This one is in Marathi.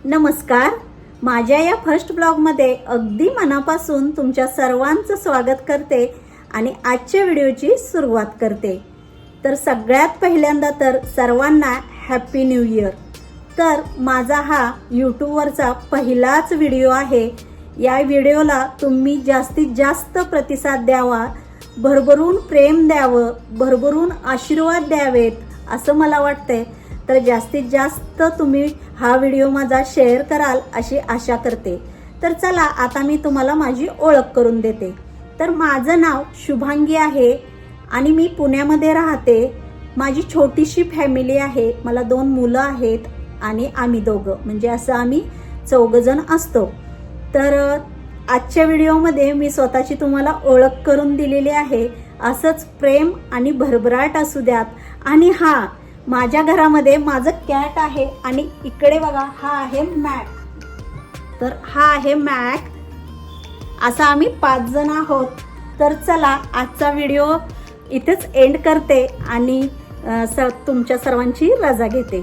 नमस्कार. माझ्या या फर्स्ट ब्लॉगमध्ये अगदी मनापासून तुमच्या सर्वांचं स्वागत करते आणि आजच्या व्हिडिओची सुरुवात करते. तर सगळ्यात पहिल्यांदा तर सर्वांना हॅपी न्यू इयर. तर माझा हा यूट्यूबवरचा पहिलाच व्हिडिओ आहे. या व्हिडिओला तुम्ही जास्तीत जास्त प्रतिसाद द्यावा, भरभरून प्रेम द्यावं, भरभरून आशीर्वाद द्यावेत असं मला वाटतंय. तर जास्तीत जास्त तुम्ही हा व्हिडिओ माझा शेअर कराल अशी आशा करते. तर चला आता मी तुम्हाला माझी ओळख करून देते. तर माझं नाव शुभांगी आहे आणि मी पुण्यामध्ये राहते. माझी छोटीशी फॅमिली आहे. मला 2 मुलं आहेत आणि आम्ही दोघं म्हणजे असं आम्ही 4 जण असतो. तर आजच्या व्हिडिओमध्ये मी स्वतःची तुम्हाला ओळख करून दिलेली आहे. असंच प्रेम आणि भरभराट असू द्यात. आणि हा माझ्या घरामध्ये माझं कॅट आहे आणि इकडे बघा हा आहे मॅक. तर हा आहे मॅक. असा आम्ही 5 जण आहोत. तर चला आजचा व्हिडिओ इथेच एंड करते आणि तुमच्या सर्वांची रजा घेते.